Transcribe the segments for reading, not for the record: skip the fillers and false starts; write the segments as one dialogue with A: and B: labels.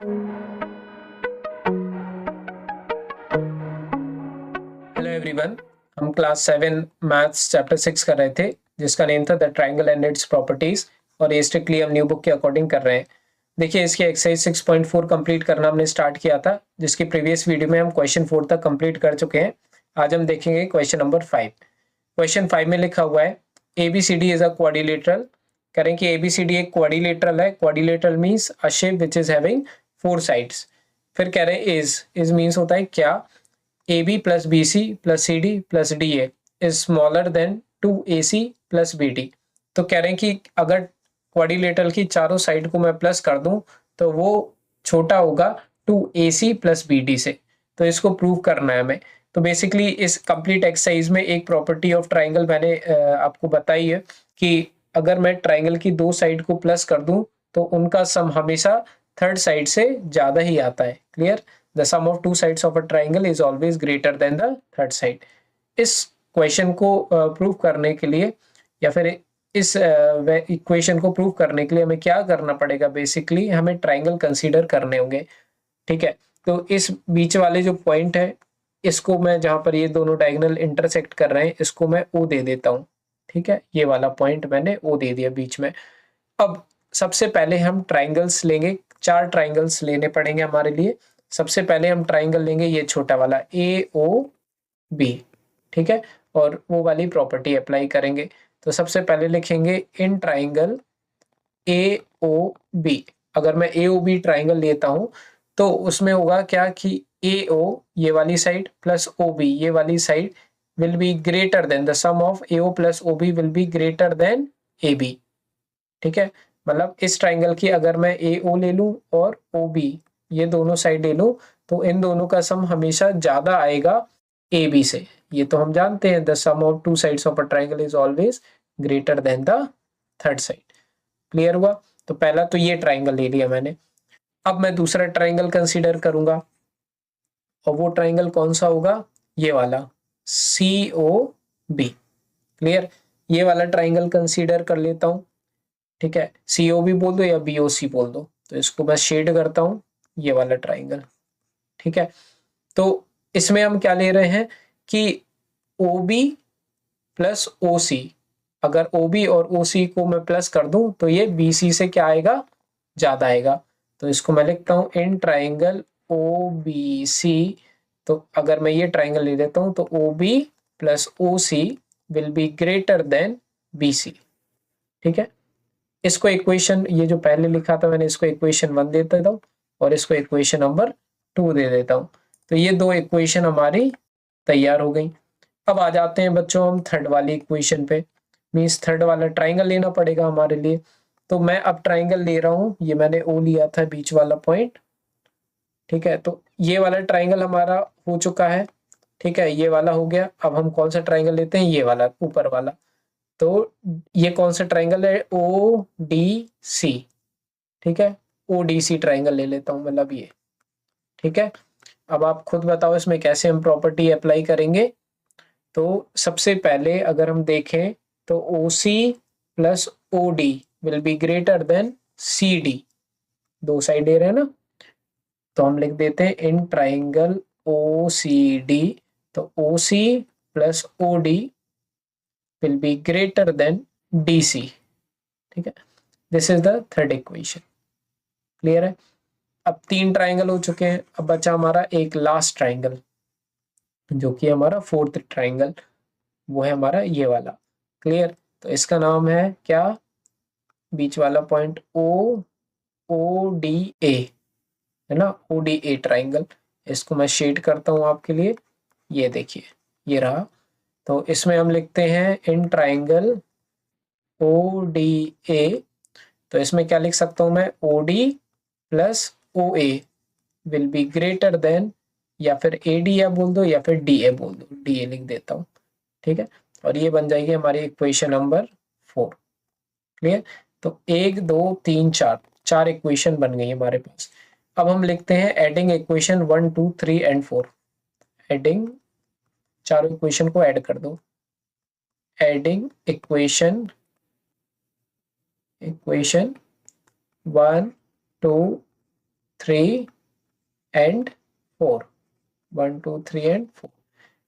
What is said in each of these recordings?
A: Hello everyone, हम class 7 maths chapter 6 कर रहे थे जिसका नेम था the triangle and its properties, और ये स्ट्रिक्टली हम न्यू बुक के अकॉर्डिंग कर रहे हैं। देखिए, इसके एक्सरसाइज 6.4 कंप्लीट करना हमने स्टार्ट किया था, जिसकी प्रीवियस वीडियो में हम क्वेश्चन 4 तक कंप्लीट कर चुके हैं। आज हम देखेंगे क्वेश्चन नंबर 5। क्वेश्चन 5 में लिखा हुआ है ABCD इज अ क्वाड्रिलेटरल। करें कि ABCD एक क्वाड्रिलेटरल है। Quadrilateral means a shape which is having 4 sides. फिर कह रहे हैं इज मीन्स होता है क्या, AB plus BC plus CD plus DA is smaller than 2AC plus BD। तो कह रहे हैं कि अगर क्वाड्रिलेटरल की चारों साइड को मैं प्लस कर दूं तो वो छोटा होगा 2AC plus BD से। तो इसको प्रूव करना है हमें। तो बेसिकली इस कंप्लीट एक्सरसाइज में एक प्रॉपर्टी ऑफ ट्राइंगल मैंने आपको बताई है कि अगर मैं ट्राइंगल की दो साइड को प्लस कर दूं तो उनका सम हमेशा थर्ड साइड से ज्यादा ही आता है। Clear? The sum of two sides of a triangle is always greater than the third side। इस क्वेश्चन को प्रूव करने के लिए या फिर इस इक्वेशन को प्रूव करने के लिए हमें क्या करना पड़ेगा? बेसिकली हमें ट्राइंगल कंसीडर करने होंगे। ठीक है, तो इस बीच वाले जो पॉइंट है इसको मैं, जहां पर ये दोनों डायगोनल इंटरसेक्ट कर रहे हैं, इसको मैं O दे देता हूँ। ठीक है, ये वाला पॉइंट मैंने O दे दिया बीच में। अब सबसे पहले हम ट्राइंगल्स लेंगे, 4 ट्राइंगल्स लेने पड़ेंगे हमारे लिए। सबसे पहले हम ट्राइंगल लेंगे ये छोटा वाला AOB। ठीक है, और वो वाली प्रॉपर्टी अप्लाई करेंगे। तो सबसे पहले लिखेंगे इन ट्राइंगल AOB। अगर मैं AOB ट्राइंगल लेता हूं तो उसमें होगा क्या कि AO ये वाली साइड प्लस OB ये वाली side will be greater than the sum of AO plus OB will be greater than AB। ठीक है, मतलब इस ट्राइंगल की अगर मैं AO ले लूं और OB ये दोनों साइड ले लूं तो इन दोनों का सम हमेशा ज्यादा आएगा AB से। ये तो हम जानते हैं, the sum of two sides of a triangle is always greater than the third side. Clear हुआ? तो पहला तो ये ट्राइंगल ले लिया मैंने। अब मैं दूसरा ट्राइंगल कंसीडर करूंगा, और वो ट्राइंगल कौन सा होगा? ये वाला COB। क्लियर? ये वाला ट्राइंगल कंसीडर कर लेता हूं। ठीक है, COB बोल दो या BOC बोल दो। तो इसको मैं शेड करता हूं, ये वाला ट्राइंगल। ठीक है, तो इसमें हम क्या ले रहे हैं कि OB प्लस OC। अगर OB और OC को मैं प्लस कर दूं तो ये BC से क्या आएगा? ज्यादा आएगा। तो इसको मैं लिखता हूं इन ट्राइंगल OBC। तो अगर मैं ये ट्राइंगल ले लेता हूं तो OB plus OC will be greater then BC। ठीक है, इसको इक्वेशन, ये जो पहले लिखा था मैंने, इसको इक्वेशन 1 दे देता हूँ और इसको इक्वेशन नंबर 2 दे देता हूँ। तो ये दो इक्वेशन हमारी तैयार हो गई। अब आ जाते हैं बच्चों हम थर्ड वाली इक्वेशन पे। मीन्स थर्ड वाला ट्राइंगल लेना पड़ेगा हमारे लिए। तो मैं अब ट्राइंगल ले रहा हूँ, ये मैंने O लिया था बीच वाला पॉइंट। ठीक है, तो ये वाला ट्राइंगल हमारा हो चुका है। ठीक है, ये वाला हो गया। अब हम कौन सा ट्राइंगल लेते हैं? ये वाला ऊपर वाला। तो ये कौन सा ट्राइंगल है? ODC। ठीक है, ODC ट्राइंगल ले लेता हूं, मतलब ये। ठीक है, अब आप खुद बताओ इसमें कैसे हम प्रॉपर्टी अप्लाई करेंगे। तो सबसे पहले अगर हम देखें तो OC plus OD will be greater then CD। दो साइड दे रहे हैं ना, तो हम लिख देते हैं इन ट्राइंगल OCD। तो OC plus OD will be greater then DC। ठीक है, this is the third equation. Clear है? अब 3 ट्राइंगल हो चुके हैं। अब बचा हमारा एक लास्ट ट्राइंगल, जो कि हमारा फोर्थ ट्राइंगल, वो है हमारा ये वाला। क्लियर? तो इसका नाम है क्या? बीच वाला पॉइंट ODA है ना, ODA ट्राइंगल। इसको मैं शेड करता हूं आपके लिए। ये देखिए, ये रहा। तो इसमें हम लिखते हैं इन ट्राइंगल ODA। तो इसमें क्या लिख सकता हूं मैं? OD plus OA will be greater then, या फिर AD या बोल दो या फिर DA बोल दो, DA लिख देता हूँ। ठीक है, और ये बन जाएगी हमारी इक्वेशन नंबर 4। क्लियर? तो 1 2 3 4 चार इक्वेशन बन गई हमारे पास। अब हम लिखते हैं एडिंग इक्वेशन 1 2 3 एंड 4। एडिंग, चारों इक्वेशन को ऐड कर दो। Adding equation 1 2 3 and 4, 1 2 3 and 4।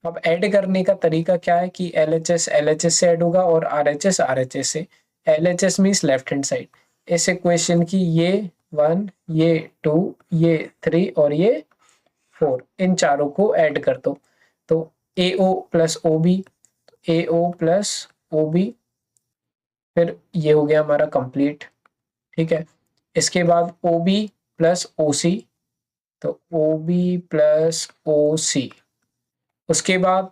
A: अब ऐड करने का तरीका क्या है कि LHS LHS से ऐड होगा और RHS RHS से। LHS means left hand side. इस इक्वेशन की ये 1, ये 2, ये 3 और ये 4, इन चारों को ऐड कर दो तो AO plus OB, AO plus OB, फिर ये हो गया हमारा कंप्लीट। ठीक है, इसके बाद OB प्लस OC, तो OB प्लस OC। उसके बाद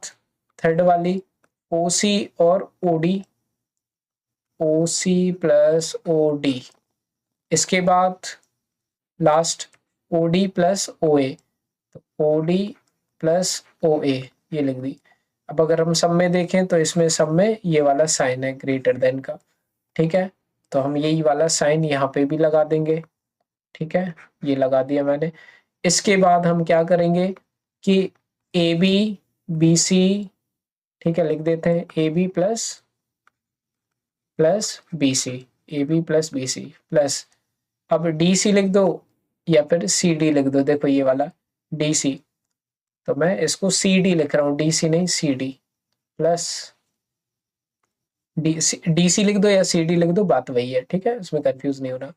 A: थर्ड वाली OC और OD, OC प्लस OD। इसके बाद लास्ट OD प्लस OA, तो OD प्लस OA ये लिख दी। अब अगर हम सब में देखें तो इसमें सब में ये वाला साइन है ग्रेटर देन का। ठीक है, तो हम यही वाला साइन यहाँ पे भी लगा देंगे। ठीक है, ये लगा दिया मैंने। इसके बाद हम क्या करेंगे कि AB BC, ठीक है, लिख देते हैं AB plus BC, AB plus BC plus, अब DC लिख दो या फिर CD लिख दो। देखो ये वाला DC, तो मैं इसको CD लिख रहा हूँ, DC नहीं CD, प्लस DC लिख दो या CD लिख दो, बात वही है। ठीक है, इसमें कंफ्यूज नहीं होना।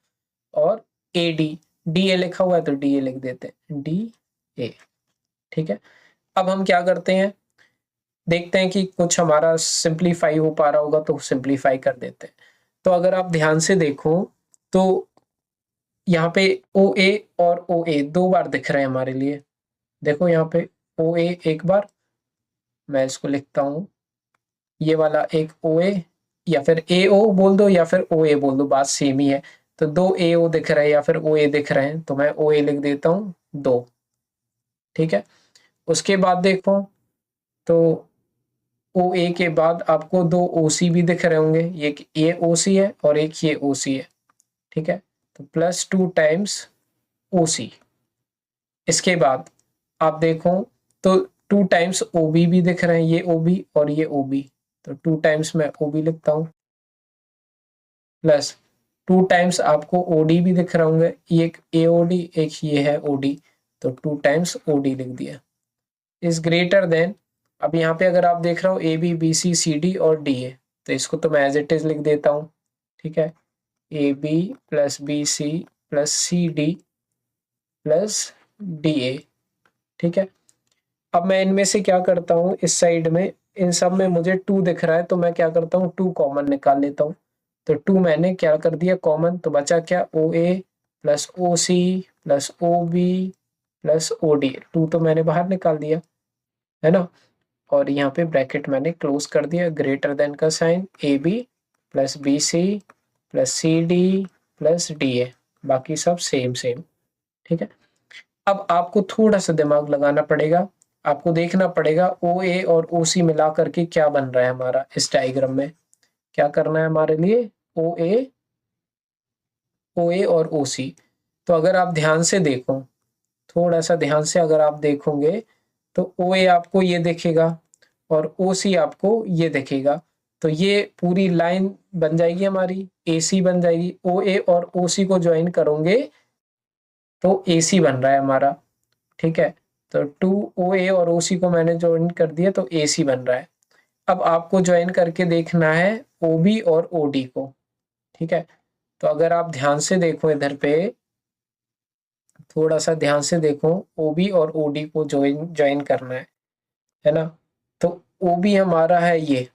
A: और AD, DA लिखा हुआ है तो DA लिख देते हैं, DA। ठीक है, अब हम क्या करते हैं, देखते हैं कि कुछ हमारा सिंप्लीफाई हो पा रहा होगा तो सिंप्लीफाई कर देते हैं। तो अगर आप ध्यान से देखो तो यहाँ पे OA और OA दो बार दिख रहे हैं हमारे लिए। देखो यहाँ पे OA एक बार, मैं इसको लिखता हूँ, ये वाला एक OA, या फिर AO बोल दो या फिर OA बोल दो, बात सेम ही है। तो दो AO दिख रहे हैं या फिर OA दिख रहे हैं, तो मैं OA लिख देता हूँ 2। ठीक है, उसके बाद देखो तो OA के बाद आपको दो OC भी दिख रहे होंगे, एक ये OC है और एक ये OC है। ठीक है, तो +2 टाइम्स OC। इसके बाद आप देखो तो 2 टाइम्स OB भी दिख रहे हैं, ये OB और ये OB, तो 2 टाइम्स मैं OB लिखता हूँ, प्लस 2 टाइम्स आपको OD भी दिख रहे होंगे, एक AOD एक ये है OD, तो 2 टाइम्स OD लिख दिया। इज ग्रेटर देन, अब यहाँ पे अगर आप देख रहे हो AB BC CD और DA, तो इसको तो मैं एज इट इज लिख देता हूँ। ठीक है, AB plus BC plus CD plus DA। ठीक है, अब मैं इनमें से क्या करता हूँ, इस साइड में इन सब में मुझे 2 दिख रहा है, तो मैं क्या करता हूँ 2 कॉमन निकाल लेता हूँ। तो 2 मैंने क्या कर दिया कॉमन, तो बचा क्या OA plus OC plus OB plus OD, 2 तो मैंने बाहर निकाल दिया है ना, और यहाँ पे ब्रैकेट मैंने क्लोज कर दिया, ग्रेटर देन का sign, AB plus BC plus CD plus DA, बाकी सब सेम सेम। ठीक है, अब आपको थोड़ा सा दिमाग लगाना पड़ेगा, आपको देखना पड़ेगा OA और OC मिला करके क्या बन रहा है हमारा इस डायग्राम में। क्या करना है हमारे लिए, OA और OC। तो अगर आप ध्यान से देखो, थोड़ा सा ध्यान से अगर आप देखोगे तो OA आपको ये दिखेगा और OC आपको ये दिखेगा, तो ये पूरी लाइन बन जाएगी हमारी, AC बन जाएगी। OA और OC को ज्वाइन करोगे तो AC बन रहा है हमारा। ठीक है, तो 2OA और OC को मैंने ज्वाइन कर दिया तो AC बन रहा है। अब आपको ज्वाइन करके देखना है OB और OD को। ठीक है, तो अगर आप ध्यान से देखो इधर पे, थोड़ा सा ध्यान से देखो, OB और OD को ज्वाइन करना है ना। तो OB हमारा है ये,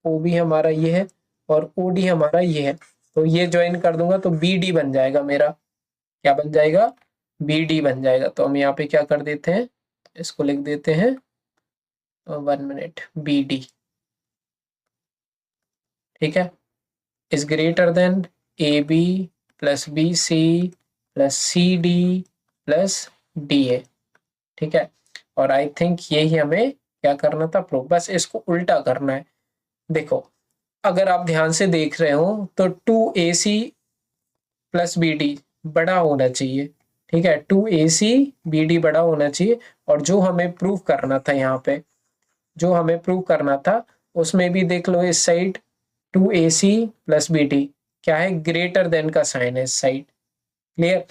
A: OB हमारा ये है और OD हमारा ये है, तो ये ज्वाइन कर दूंगा तो BD बन जाएगा मेरा। क्या बन जाएगा, BD बन जाएगा। तो हम यहाँ पे क्या कर देते हैं, इसको लिख देते हैं 1 मिनट, BD। ठीक है, is greater than AB plus BC plus CD plus DA। ठीक है, और आई थिंक यही हमें क्या करना था, प्रूफ, बस इसको उल्टा करना है। देखो अगर आप ध्यान से देख रहे हो तो 2AC प्लस BD बड़ा होना चाहिए। ठीक है, 2AC BD बड़ा होना चाहिए, और जो हमें प्रूव करना था यहाँ पे, जो हमें प्रूव करना था उसमें भी देख लो इस साइड 2AC प्लस BD क्या है, ग्रेटर देन का साइन है इस साइड। क्लियर,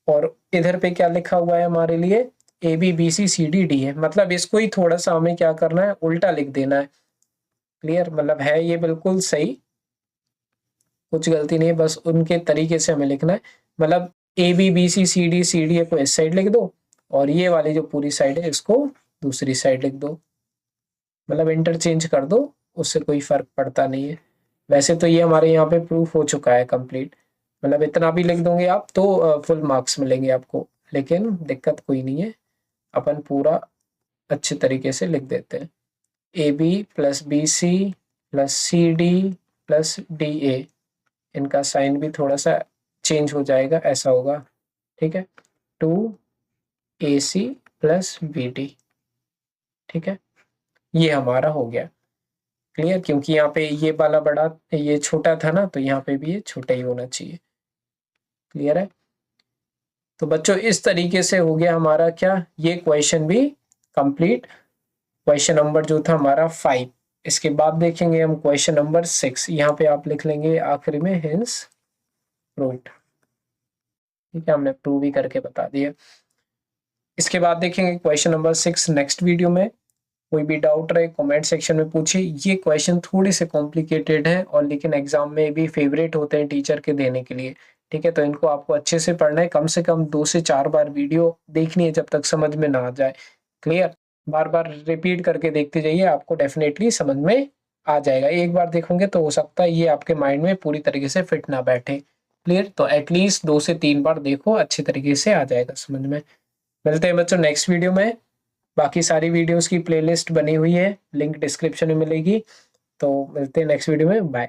A: और इधर पे क्या लिखा हुआ है हमारे लिए, A B B C C D D है, मतलब इसको ही थोड़ा सा हमें क्या करना है, उल्टा लिख देना है। क्लियर, मतलब है ये बिल्कुल सही, कुछ गलती नहीं है, बस उनके तरीके से हमें लिखना है। मतलब A B B C D को इस साइड लिख दो और ये वाली जो पूरी साइड है इसको दूसरी साइड लिख दो, मतलब इंटरचेंज कर दो, उससे कोई फर्क पड़ता नहीं है। वैसे तो ये हमारे यहाँ पे प्रूफ हो चुका है कंप्लीट, मतलब इतना भी लिख दोगे आप तो फुल मार्क्स मिलेंगे आपको, लेकिन दिक्कत कोई नहीं है, अपन पूरा अच्छे तरीके से लिख देते हैं। A B plus B C plus C D plus D A, इनका साइन भी थोड़ा सा चेंज हो जाएगा, ऐसा होगा, ठीक है। Two A C plus B D, ठीक है, ये हमारा हो गया। क्लियर, क्योंकि यहाँ पे ये वाला बड़ा, ये छोटा था ना, तो यहाँ पे भी ये छोटा ही होना चाहिए। क्लियर है, तो बच्चों इस तरीके से हो गया हमारा क्या, ये क्वेश्चन भी कंप्लीट, क्वेश्चन नंबर जो था हमारा 5। इसके बाद देखेंगे हम क्वेश्चन नंबर 6, यहाँ पे आप लिख लेंगे आखिरी में हिंस प्रूव्ड, ठीक है, हमने प्रूव ही करके बता दिया। इसके बाद देखेंगे क्वेश्चन नंबर 6 नेक्स्ट वीडियो में। कोई भी डाउट रहे कमेंट सेक्शन में पूछिए, ये क्वेश्चन थोड़े से कॉम्प्लिकेटेड हैं और लेकिन एग्जाम में भी फेवरेट होते हैं टीचर के देने के लिए, ठीक है, तो इनको आपको अच्छे से पढ़ना है, कम से कम 2 से 4 बार वीडियो देखनी है जब तक समझ में ना आ जाए। क्लियर, बार बार रिपीट करके देखते जाइए, आपको डेफिनेटली समझ में आ जाएगा। एक बार देखोगे तो हो सकता है ये आपके माइंड में पूरी तरीके से फिट ना बैठे। क्लियर, तो एटलीस्ट 2 से 3 बार देखो, अच्छे तरीके से आ जाएगा समझ में। मिलते हैं बच्चों नेक्स्ट वीडियो में, बाकी सारी वीडियोस की प्लेलिस्ट बनी हुई है, लिंक डिस्क्रिप्शन में मिलेगी। तो मिलते हैं नेक्स्ट वीडियो में, बाय।